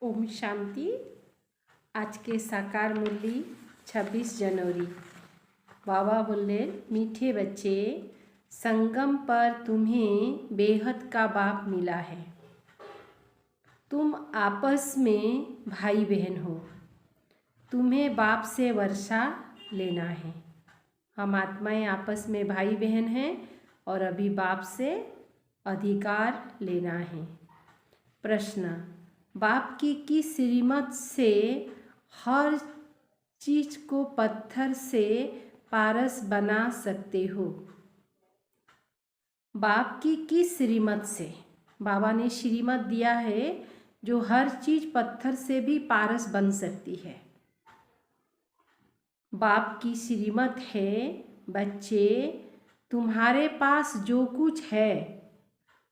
ओम शांति। आज के साकार मुरली 26 जनवरी। बाबा बोले, मीठे बच्चे, संगम पर तुम्हें बेहद का बाप मिला है। तुम आपस में भाई बहन हो। तुम्हें बाप से वर्षा लेना है। हम आत्माएं आपस में भाई बहन हैं और अभी बाप से अधिकार लेना है। प्रश्न, बाप की किस श्रीमत से हर चीज को पत्थर से पारस बना सकते हो? बाप की किस श्रीमत से? बाबा ने श्रीमत दिया है जो हर चीज पत्थर से भी पारस बन सकती है। बाप की श्रीमत है, बच्चे, तुम्हारे पास जो कुछ है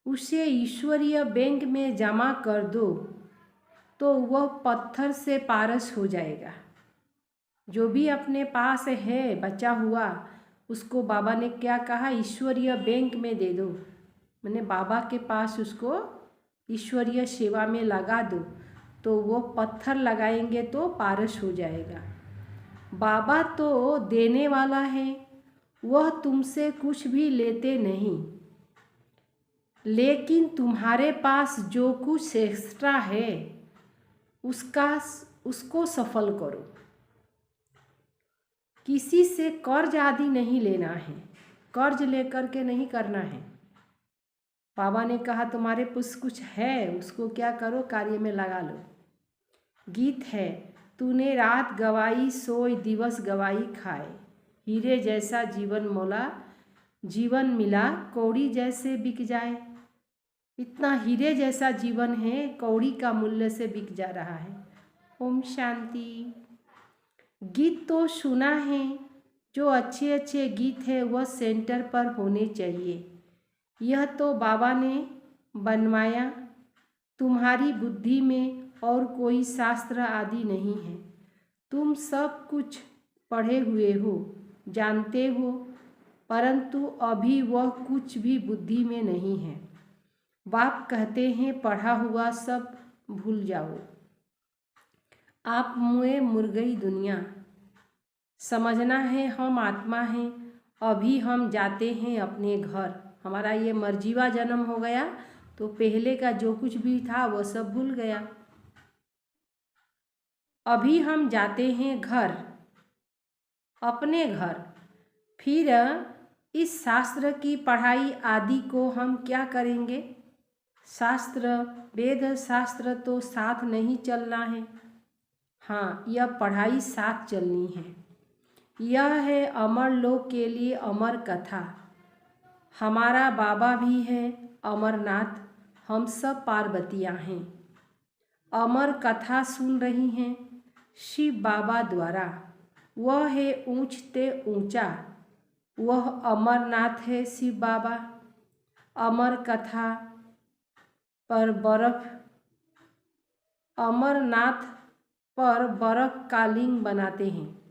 उसे ईश्वरीय बैंक में जमा कर दो तो वह पत्थर से पारस हो जाएगा। जो भी अपने पास है बचा हुआ, उसको बाबा ने क्या कहा? ईश्वरीय बैंक में दे दो। मैंने बाबा के पास उसको ईश्वरीय सेवा में लगा दो तो वो पत्थर लगाएंगे तो पारस हो जाएगा। बाबा तो देने वाला है, वह तुमसे कुछ भी लेते नहीं, लेकिन तुम्हारे पास जो कुछ एक्स्ट्रा है उसको सफल करो। किसी से कर्ज आदि नहीं लेना है, कर्ज लेकर के नहीं करना है। बाबा ने कहा तुम्हारे पास कुछ है उसको क्या करो, कार्य में लगा लो। गीत है, तूने रात गवाई सोई दिवस गवाई खाए, हीरे जैसा जीवन मिला कौड़ी जैसे बिक जाए। इतना हीरे जैसा जीवन है, कौड़ी का मूल्य से बिक जा रहा है। ओम शांति। गीत तो सुना है, जो अच्छे अच्छे गीत है वह सेंटर पर होने चाहिए। यह तो बाबा ने बनवाया, तुम्हारी बुद्धि में और कोई शास्त्र आदि नहीं है। तुम सब कुछ पढ़े हुए हो, जानते हो, परंतु अभी वह कुछ भी बुद्धि में नहीं है। बाप कहते हैं पढ़ा हुआ सब भूल जाओ। आप मुए मुर गई दुनिया। समझना है हम आत्मा हैं, अभी हम जाते हैं अपने घर। हमारा ये मर्जीवा जन्म हो गया तो पहले का जो कुछ भी था वह सब भूल गया। अभी हम जाते हैं घर, अपने घर। फिर इस शास्त्र की पढ़ाई आदि को हम क्या करेंगे? शास्त्र, वेद शास्त्र तो साथ नहीं चलना है। हाँ, यह पढ़ाई साथ चलनी है। यह है अमर लोक के लिए अमर कथा। हमारा बाबा भी है अमरनाथ, हम सब पार्वतियाँ हैं। अमर कथा सुन रही हैं शिव बाबा द्वारा। वह है ऊंचते ऊंचा, वह अमरनाथ है शिव बाबा। अमर कथा पर बर्फ, अमरनाथ पर बर्फ का लिंग बनाते हैं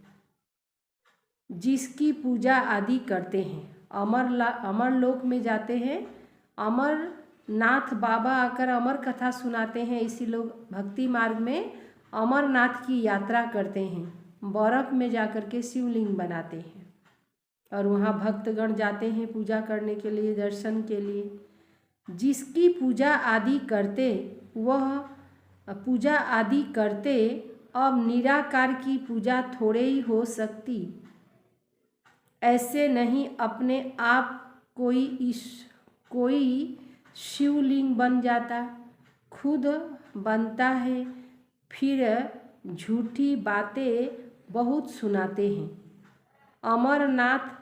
जिसकी पूजा आदि करते हैं। अमर लोक में जाते हैं, अमरनाथ बाबा आकर अमर कथा सुनाते हैं। इसी लोग भक्ति मार्ग में अमरनाथ की यात्रा करते हैं, बर्फ में जाकर के शिवलिंग बनाते हैं और वहाँ भक्तगण जाते हैं पूजा करने के लिए, दर्शन के लिए। जिसकी पूजा आदि करते वह पूजा आदि करते, अब निराकार की पूजा थोड़े ही हो सकती। ऐसे नहीं अपने आप कोई शिवलिंग बन जाता, खुद बनता है, फिर झूठी बातें बहुत सुनाते हैं। अमरनाथ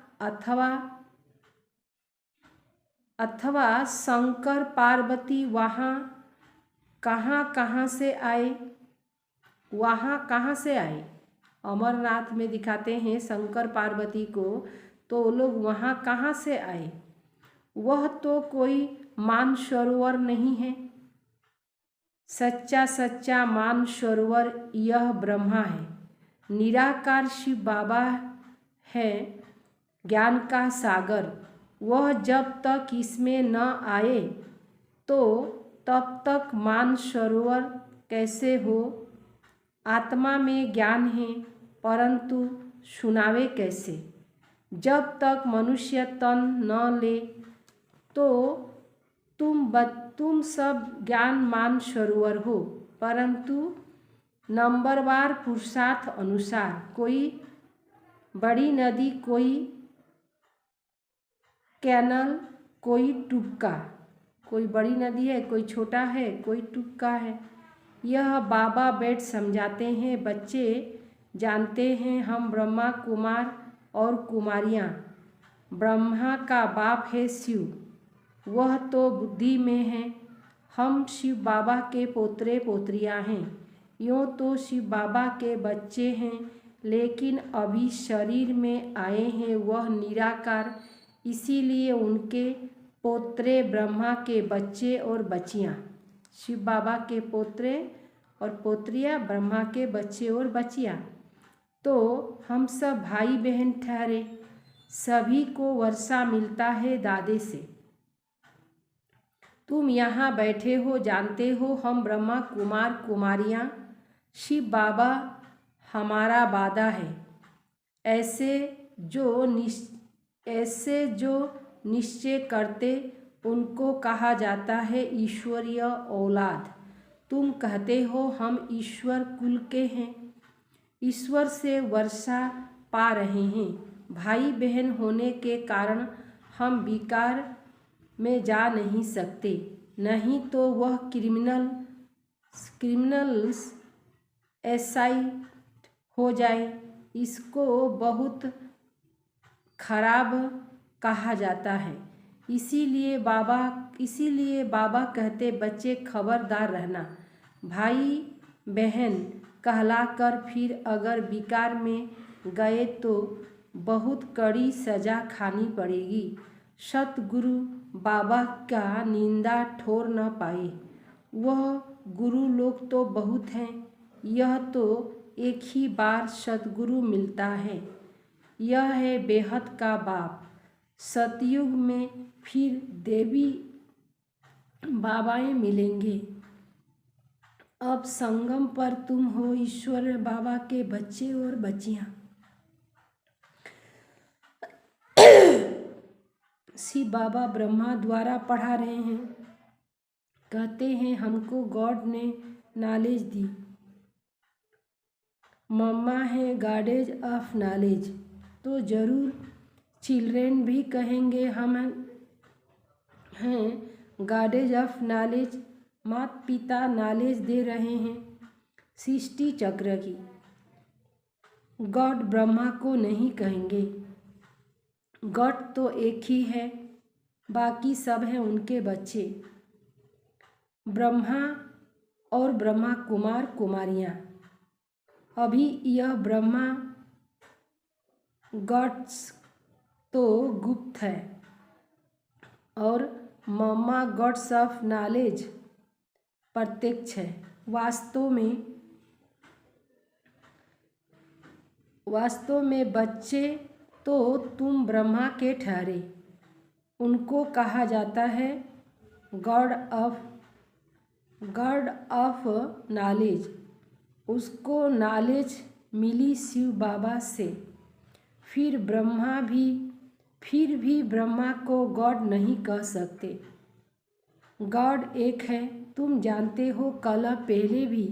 अथवा शंकर पार्वती वहाँ कहाँ से आए? वहाँ कहाँ से आए? अमरनाथ में दिखाते हैं शंकर पार्वती को, तो लोग वहाँ कहाँ से आए? वह तो कोई मानसरोवर नहीं है। सच्चा मानसरोवर यह ब्रह्मा है, निराकार शिव बाबा है, ज्ञान का सागर। वह जब तक इसमें न आए तो तब तक मानसरोवर कैसे हो। आत्मा में ज्ञान है परंतु सुनावे कैसे। जब तक मनुष्य तन न ले तो तुम सब ज्ञानमान सरोवर हो, परंतु नंबरवार पुरुषार्थ अनुसार, कोई बड़ी नदी, कोई कैनल, कोई टुक्का। कोई बड़ी नदी है, कोई छोटा है, कोई टुक्का है। यह बाबा बैठ समझाते हैं। बच्चे जानते हैं हम ब्रह्मा कुमार और कुमारियाँ। ब्रह्मा का बाप है शिव, वह तो बुद्धि में है। हम शिव बाबा के पोतरे पोतरियाँ हैं। यूँ तो शिव बाबा के बच्चे हैं, लेकिन अभी शरीर में आए हैं वह निराकार, इसीलिए उनके पोतरे ब्रह्मा के बच्चे और बच्चियाँ। शिव बाबा के पोतरे और पोतरियाँ, ब्रह्मा के बच्चे और बच्चियाँ। तो हम सब भाई बहन ठहरे। सभी को वर्षा मिलता है दादे से। तुम यहाँ बैठे हो, जानते हो हम ब्रह्मा कुमार कुमारियाँ। शिव बाबा हमारा वादा है। ऐसे जो निश्चय करते उनको कहा जाता है ईश्वरीय औलाद। तुम कहते हो हम ईश्वर कुल के हैं, ईश्वर से वर्षा पा रहे हैं। भाई बहन होने के कारण हम विकार में जा नहीं सकते, नहीं तो वह क्रिमिनल्स एसाइट हो जाए। इसको बहुत खराब कहा जाता है। इसीलिए बाबा कहते बच्चे खबरदार रहना। भाई बहन कहलाकर फिर अगर विकार में गए तो बहुत कड़ी सज़ा खानी पड़ेगी। सतगुरु बाबा का निंदा ठोर न पाए। वह गुरु लोग तो बहुत हैं, यह तो एक ही बार सतगुरु मिलता है। यह है बेहद का बाप। सतयुग में फिर देवी बाबाएं मिलेंगे। अब संगम पर तुम हो ईश्वर बाबा के बच्चे और बच्चियाँ। शिव बाबा ब्रह्मा द्वारा पढ़ा रहे हैं। कहते हैं हमको गॉड ने नॉलेज दी। मम्मा है गॉडेज ऑफ नॉलेज, तो ज़रूर चिल्ड्रेन भी कहेंगे हम हैं गॉडेज ऑफ नॉलेज। माता पिता नॉलेज दे रहे हैं सृष्टि चक्र की। गॉड ब्रह्मा को नहीं कहेंगे। गॉड तो एक ही है, बाकी सब हैं उनके बच्चे। ब्रह्मा और ब्रह्मा कुमार कुमारियाँ। अभी यह ब्रह्मा गॉड्स तो गुप्त है और मम्मा गॉड्स ऑफ नॉलेज प्रत्यक्ष है। वास्तव में बच्चे तो तुम ब्रह्मा के ठहरे। उनको कहा जाता है गॉड ऑफ नॉलेज। उसको नॉलेज मिली शिव बाबा से। फिर भी ब्रह्मा को गॉड नहीं कह सकते। गॉड एक है, तुम जानते हो। कल पहले भी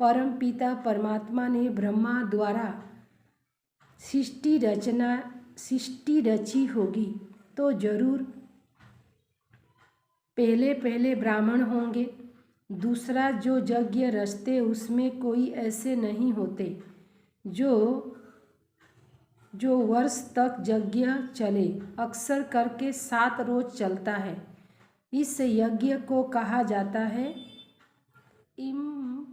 परम पिता परमात्मा ने ब्रह्मा द्वारा सृष्टि रची होगी, तो जरूर पहले ब्राह्मण होंगे। दूसरा जो यज्ञ रचते उसमें कोई ऐसे नहीं होते जो वर्ष तक यज्ञ चले। अक्सर करके 7 रोज चलता है। इस यज्ञ को कहा जाता है इम्प्रेसेबल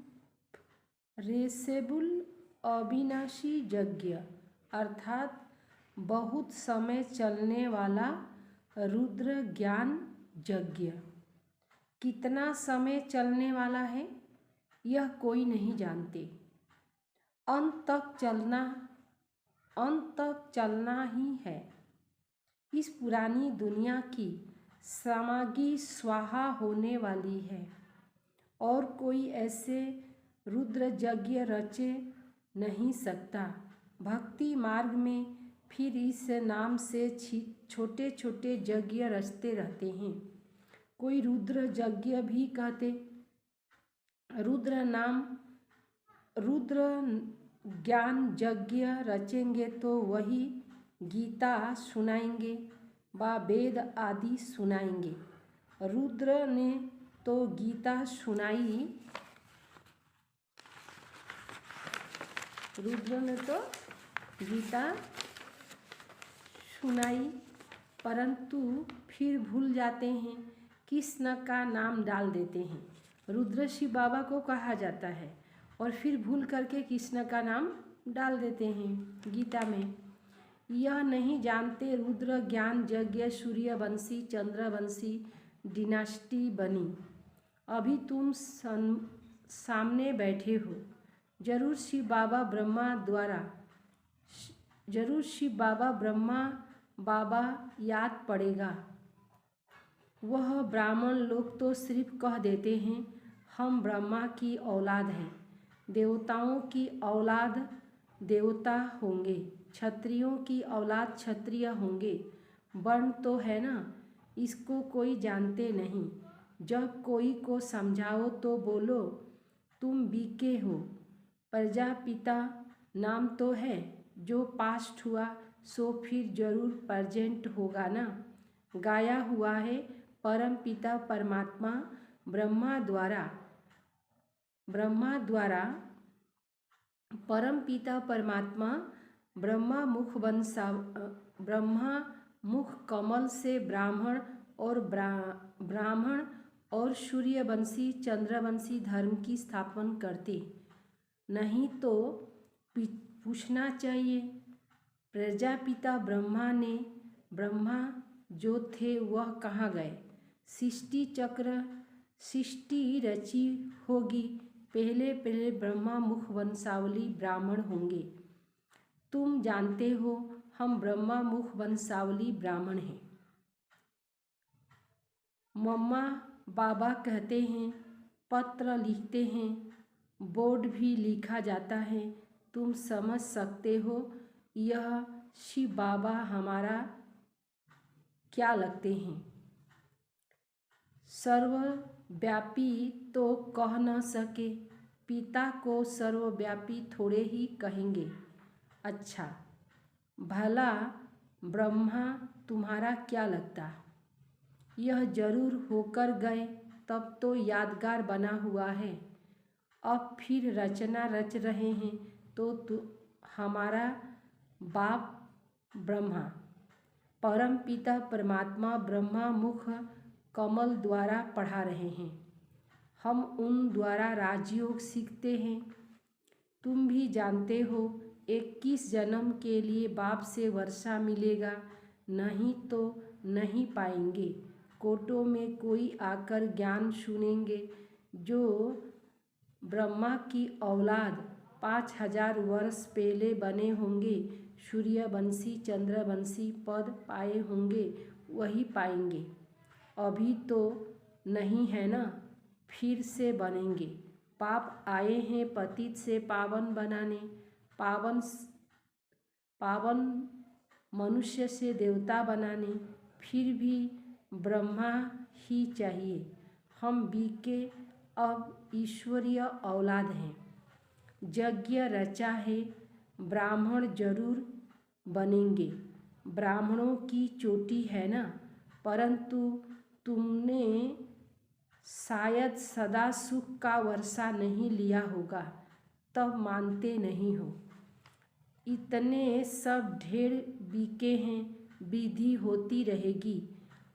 अविनाशी यज्ञ, अर्थात बहुत समय चलने वाला रुद्र ज्ञान यज्ञ। कितना समय चलने वाला है यह कोई नहीं जानते। अंत तक चलना ही है। इस पुरानी दुनिया की सामग्री स्वाहा होने वाली है और कोई ऐसे रुद्र यज्ञ रचे नहीं सकता। भक्ति मार्ग में फिर इस नाम से छोटे छोटे यज्ञ रचते रहते हैं। कोई रुद्र यज्ञ भी कहते। रुद्र ज्ञान यज्ञ रचेंगे तो वही गीता सुनाएंगे व वेद आदि सुनाएंगे। रुद्र ने तो गीता सुनाई, परंतु फिर भूल जाते हैं, कृष्ण का नाम डाल देते हैं। रुद्र शिव बाबा को कहा जाता है और फिर भूल करके कृष्ण का नाम डाल देते हैं गीता में। यह नहीं जानते रुद्र ज्ञान यज्ञ सूर्यवंशी चंद्रवंशी डिनास्टी बनी। अभी तुम सामने बैठे हो, जरूर शिव बाबा ब्रह्मा याद पड़ेगा। वह ब्राह्मण लोग तो सिर्फ कह देते हैं हम ब्रह्मा की औलाद हैं, देवताओं की औलाद देवता होंगे, क्षत्रियों की औलाद क्षत्रिय होंगे। वर्ण तो है ना, इसको कोई जानते नहीं। जब कोई को समझाओ तो बोलो तुम बीके हो। प्रजापिता नाम तो है, जो पास्ट हुआ सो फिर जरूर प्रेजेंट होगा ना। गाया हुआ है परम पिता परमात्मा ब्रह्मा द्वारा परम पिता परमात्मा ब्रह्मा मुख कमल से ब्राह्मण और सूर्यवंशी चंद्रवंशी धर्म की स्थापना करते। नहीं तो पूछना चाहिए प्रजापिता ब्रह्मा जो थे वह कहाँ गए। सृष्टि रची होगी, पहले ब्रह्मा मुख वंशावली ब्राह्मण होंगे। तुम जानते हो हम ब्रह्मा मुख वंशावली ब्राह्मण हैं। मम्मा बाबा कहते हैं, पत्र लिखते हैं, बोर्ड भी लिखा जाता है। तुम समझ सकते हो यह शिव बाबा हमारा क्या लगते हैं। सर्वव्यापी तो कह न सके, पिता को सर्वव्यापी थोड़े ही कहेंगे। अच्छा भला ब्रह्मा तुम्हारा क्या लगता। यह जरूर होकर गए, तब तो यादगार बना हुआ है। अब फिर रचना रच रहे हैं तो हमारा बाप ब्रह्मा परम पिता परमात्मा ब्रह्मा मुख कमल द्वारा पढ़ा रहे हैं। हम उन द्वारा राजयोग सीखते हैं। तुम भी जानते हो 21 जन्म के लिए बाप से वर्षा मिलेगा, नहीं तो नहीं पाएंगे। कोटों में कोई आकर ज्ञान सुनेंगे जो ब्रह्मा की औलाद 5000 वर्ष पहले बने होंगे, सूर्यवंशी चंद्रवंशी पद पाए होंगे, वही पाएंगे। अभी तो नहीं है ना, फिर से बनेंगे। पाप आए हैं पतित से पावन बनाने, पावन मनुष्य से देवता बनाने, फिर भी ब्रह्मा ही चाहिए। हम बीके अब ईश्वरीय औलाद हैं। यज्ञ रचा है, ब्राह्मण जरूर बनेंगे। ब्राह्मणों की चोटी है ना, परंतु तुमने शायद सदा सुख का वर्षा नहीं लिया होगा, तब मानते नहीं हो। इतने सब ढेर बीके हैं, विधि होती रहेगी।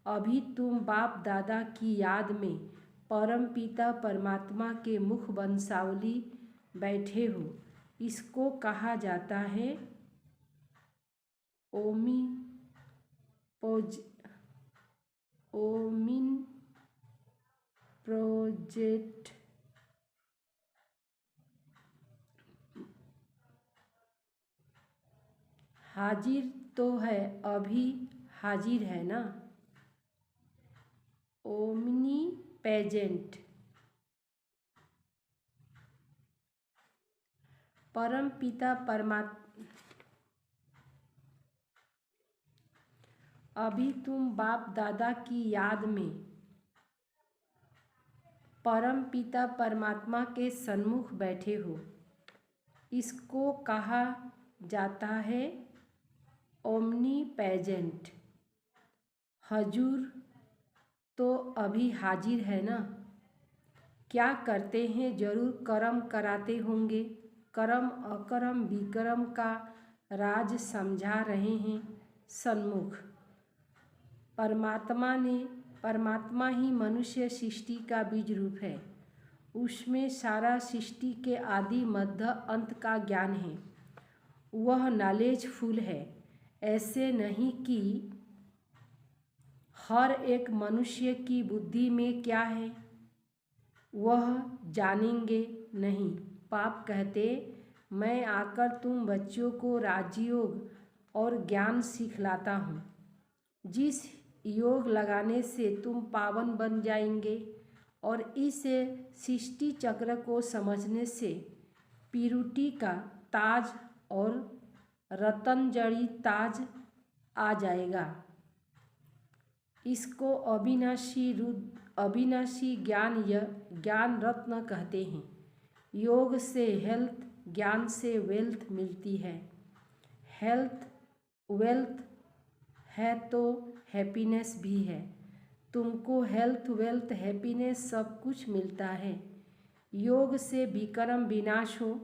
अभी तुम बाप दादा की याद में परम पिता परमात्मा के मुख वंशावली बैठे हो। इसको कहा जाता है ओमिन प्रोजेक्ट। हाजिर तो है, अभी हाजिर है ना। ओमनी पेजेंट परम पिता परमात्मा, अभी तुम बाप दादा की याद में परम पिता परमात्मा के सन्मुख बैठे हो। इसको कहा जाता है ओमनीप्रेजेंट। हजूर तो अभी हाजिर है ना। क्या करते हैं? जरूर कर्म कराते होंगे। कर्म अकर्म विकर्म का राज समझा रहे हैं सन्मुख। परमात्मा ही मनुष्य सृष्टि का बीज रूप है। उसमें सारा सृष्टि के आदि मध्य अंत का ज्ञान है। वह नॉलेजफुल है। ऐसे नहीं कि हर एक मनुष्य की बुद्धि में क्या है वह जानेंगे नहीं। पाप कहते, मैं आकर तुम बच्चों को राजयोग और ज्ञान सिखलाता हूँ, जिस योग लगाने से तुम पावन बन जाएंगे और इस सृष्टि चक्र को समझने से प्यूरिटी का ताज और रतनजड़ी ताज आ जाएगा। इसको अविनाशी ज्ञान रत्न कहते हैं। योग से हेल्थ, ज्ञान से वेल्थ मिलती है। हेल्थ वेल्थ है तो हैप्पीनेस भी है। तुमको हेल्थ वेल्थ हैप्पीनेस सब कुछ मिलता है। योग से विक्रम विनाश हो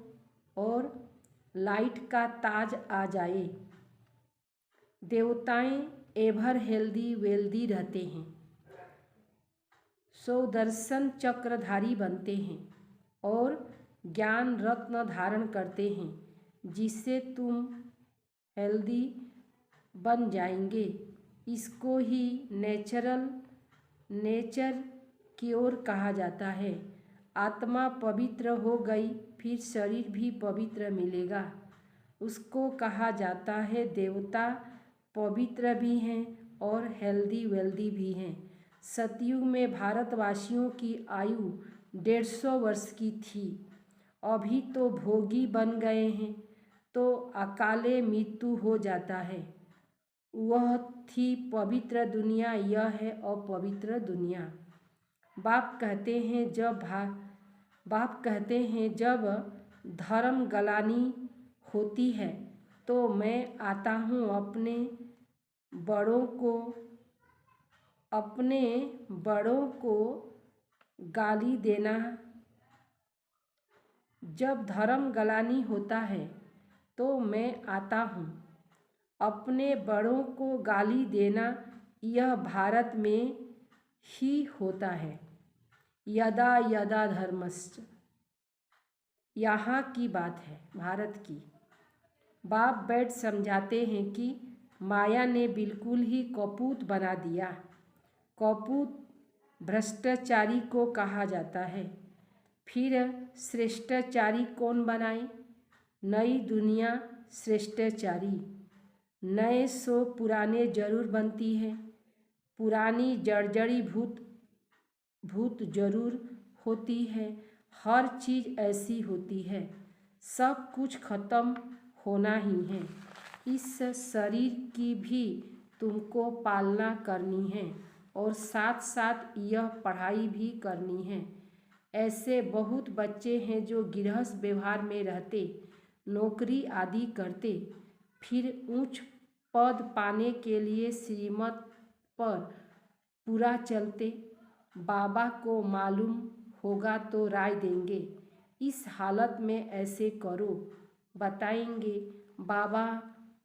और लाइट का ताज आ जाए। देवताएं एवर हेल्दी वेल्दी रहते हैं, सुदर्शन चक्रधारी बनते हैं और ज्ञान रत्न धारण करते हैं, जिससे तुम हेल्दी बन जाएंगे। इसको ही नेचर क्योर कहा जाता है। आत्मा पवित्र हो गई, फिर शरीर भी पवित्र मिलेगा। उसको कहा जाता है देवता पवित्र भी हैं और हेल्दी वेल्दी भी हैं। सतयुग में भारतवासियों की आयु 150 वर्ष की थी। अभी तो भोगी बन गए हैं तो अकाले मृत्यु हो जाता है। वह थी पवित्र दुनिया, यह है अपवित्र दुनिया। बाप कहते हैं जब धर्म गलानी होती है तो मैं आता हूँ अपने बड़ों को गाली देना। जब धर्म गलानी होता है तो मैं आता हूँ अपने बड़ों को गाली देना। यह भारत में ही होता है। यदा यदा धर्मश्च, यहाँ की बात है, भारत की। बाप बैठ समझाते हैं कि माया ने बिल्कुल ही कपूत बना दिया। कपूत भ्रष्टाचारी को कहा जाता है। फिर श्रेष्ठाचारी कौन बनाए? नई दुनिया श्रेष्ठाचारी। नए सो पुराने जरूर बनती है। पुरानी जर्जरी भूत जरूर होती है। हर चीज़ ऐसी होती है। सब कुछ खत्म होना ही है। इस शरीर की भी तुमको पालना करनी है और साथ साथ यह पढ़ाई भी करनी है। ऐसे बहुत बच्चे हैं जो गृहस्थ व्यवहार में रहते, नौकरी आदि करते, फिर उच्च पद पाने के लिए श्रीमत पर पूरा चलते। बाबा को मालूम होगा तो राय देंगे, इस हालत में ऐसे करो, बताएंगे बाबा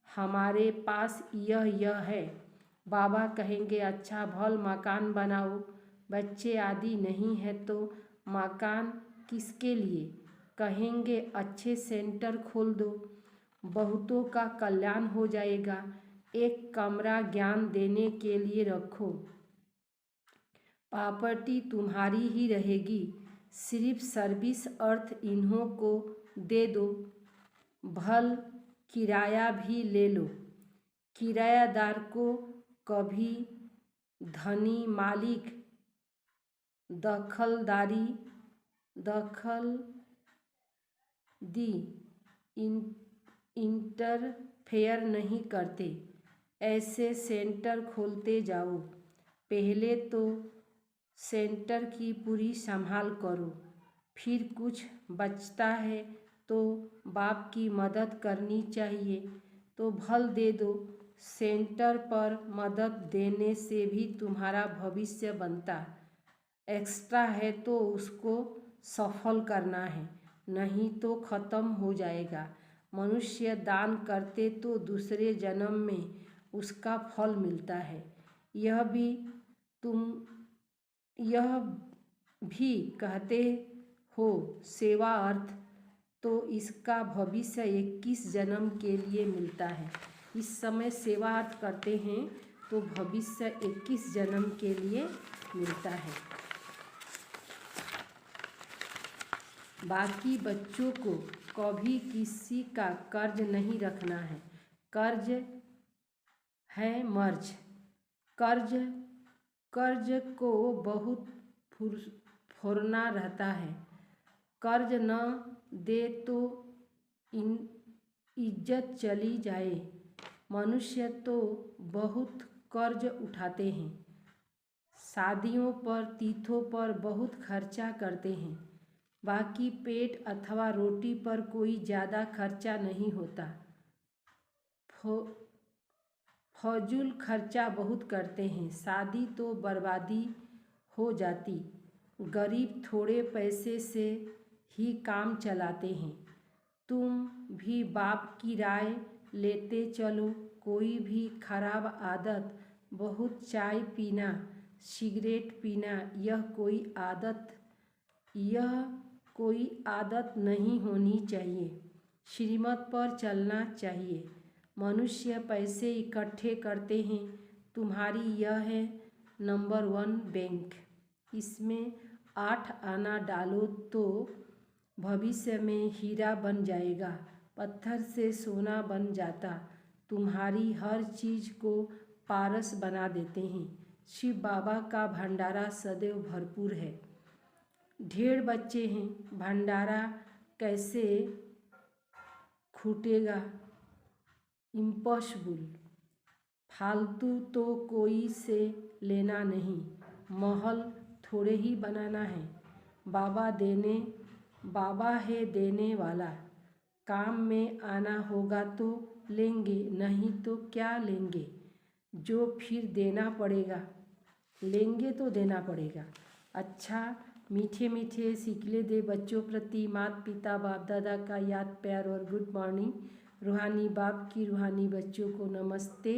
हमारे पास यह है। बाबा कहेंगे अच्छा भल मकान बनाओ। बच्चे आदि नहीं है तो मकान किसके लिए? कहेंगे अच्छे सेंटर खोल दो, बहुतों का कल्याण हो जाएगा। एक कमरा ज्ञान देने के लिए रखो, प्रॉपर्टी तुम्हारी ही रहेगी। सिर्फ सर्विस अर्थ इन्हों को दे दो, भल किराया भी ले लो। किरायादार को कभी धनी मालिक दखल दी इंटरफेयर नहीं करते। ऐसे सेंटर खोलते जाओ। पहले तो सेंटर की पूरी संभाल करो, फिर कुछ बचता है तो बाप की मदद करनी चाहिए तो भल दे दो। सेंटर पर मदद देने से भी तुम्हारा भविष्य बनता। एक्स्ट्रा है तो उसको सफल करना है, नहीं तो ख़त्म हो जाएगा। मनुष्य दान करते तो दूसरे जन्म में उसका फल मिलता है। यह भी कहते हो सेवा अर्थ, तो इसका भविष्य 21 जन्म के लिए मिलता है। इस समय सेवा अर्थ करते हैं तो भविष्य 21 जन्म के लिए मिलता है। बाकी बच्चों को कभी किसी का कर्ज नहीं रखना है। कर्ज है मर्ज। कर्ज को बहुत फोड़ना रहता है। कर्ज न दे तो इज्जत चली जाए। मनुष्य तो बहुत कर्ज उठाते हैं, शादियों पर तीर्थों पर बहुत खर्चा करते हैं। बाकी पेट अथवा रोटी पर कोई ज़्यादा खर्चा नहीं होता। फजूल खर्चा बहुत करते हैं, शादी तो बर्बादी हो जाती। गरीब थोड़े पैसे से ही काम चलाते हैं। तुम भी बाप की राय लेते चलो। कोई भी खराब आदत, बहुत चाय पीना, सिगरेट पीना, यह कोई आदत नहीं होनी चाहिए। श्रीमत पर चलना चाहिए। मनुष्य पैसे इकट्ठे करते हैं। तुम्हारी यह है नंबर 1 बैंक। इसमें 8 आना डालो तो भविष्य में हीरा बन जाएगा, पत्थर से सोना बन जाता। तुम्हारी हर चीज़ को पारस बना देते हैं। शिव बाबा का भंडारा सदैव भरपूर है। ढेर बच्चे हैं, भंडारा कैसे छूटेगा? इम्पॉसिबल। फालतू तो कोई से लेना नहीं। महल थोड़े ही बनाना है। बाबा है देने वाला। काम में आना होगा तो लेंगे, नहीं तो क्या लेंगे? जो फिर देना पड़ेगा। लेंगे तो देना पड़ेगा। अच्छा, मीठे मीठे सिकले दे बच्चों प्रति माता पिता बाप दादा का याद प्यार और गुड मॉर्निंग। रूहानी बाप की रूहानी बच्चों को नमस्ते।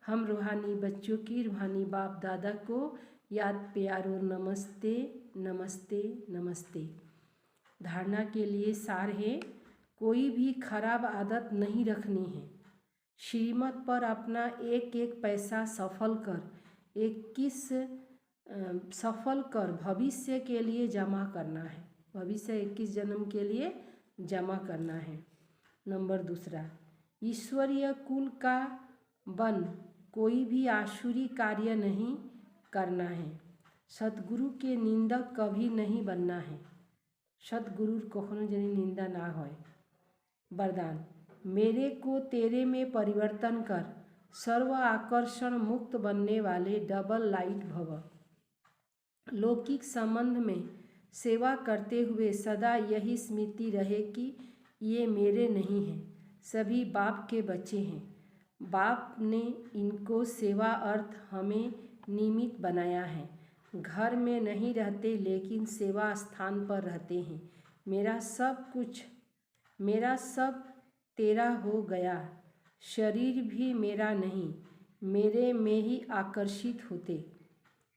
हम रूहानी बच्चों की रूहानी बाप दादा को याद प्यार और नमस्ते नमस्ते नमस्ते। धारणा के लिए सार है, कोई भी खराब आदत नहीं रखनी है। श्रीमत पर अपना एक एक पैसा सफल कर भविष्य के लिए जमा करना है। भविष्य 21 जन्म के लिए जमा करना है। नंबर 2, ईश्वरीय कुल का बन कोई भी आसुरी कार्य नहीं करना है। सद्गुरु के निंदक कभी नहीं बनना है। सद्गुरु कखनो जनी निंदा ना होय। वरदान, मेरे को तेरे में परिवर्तन कर, सर्व आकर्षण मुक्त बनने वाले डबल लाइट भव। लौकिक संबंध में सेवा करते हुए सदा यही स्मृति रहे कि ये मेरे नहीं हैं, सभी बाप के बच्चे हैं। बाप ने इनको सेवा अर्थ हमें निमित्त बनाया है। घर में नहीं रहते लेकिन सेवा स्थान पर रहते हैं। मेरा सब तेरा हो गया। शरीर भी मेरा नहीं, मेरे में ही आकर्षित होते।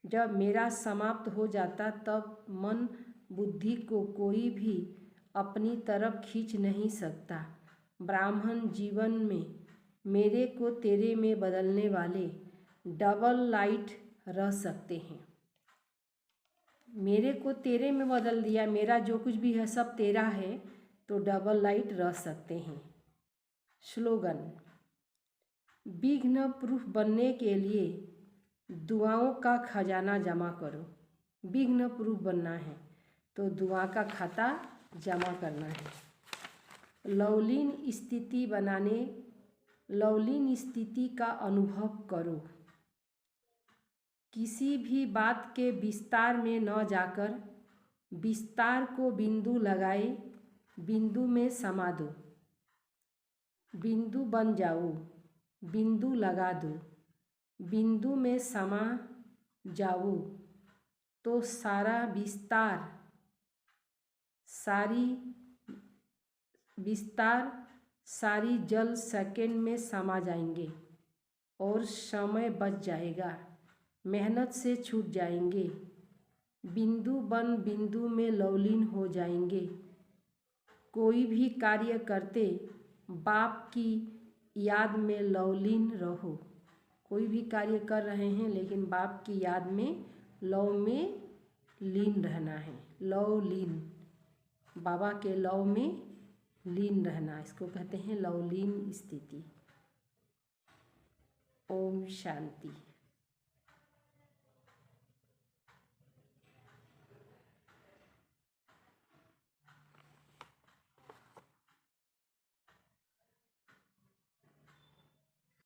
जब मेरा समाप्त हो जाता तब मन बुद्धि को कोई भी अपनी तरफ खींच नहीं सकता। ब्राह्मण जीवन में मेरे को तेरे में बदलने वाले डबल लाइट रह सकते हैं। मेरे को तेरे में बदल दिया, मेरा जो कुछ भी है सब तेरा है, तो डबल लाइट रह सकते हैं। स्लोगन, विघ्न प्रूफ बनने के लिए दुआओं का खजाना जमा करो। विघ्न प्रूफ बनना है तो दुआ का खाता जमा करना है। लवलीन स्थिति का अनुभव करो। किसी भी बात के विस्तार में न जाकर विस्तार को बिंदु लगाए बिंदु में समा दो। बिंदु बन जाओ, बिंदु लगा दो, बिंदु में समा जाओ तो सारा विस्तार सारी जल सेकंड में समा जाएंगे और समय बच जाएगा, मेहनत से छूट जाएंगे। बिंदु बन बिंदु में लवलीन हो जाएंगे। कोई भी कार्य करते बाप की याद में लवलीन रहो। कोई भी कार्य कर रहे हैं लेकिन बाप की याद में लव में लीन रहना है। लवलीन, बाबा के लव में लीन रहना, इसको कहते हैं लवलीन स्थिति। ओम शांति।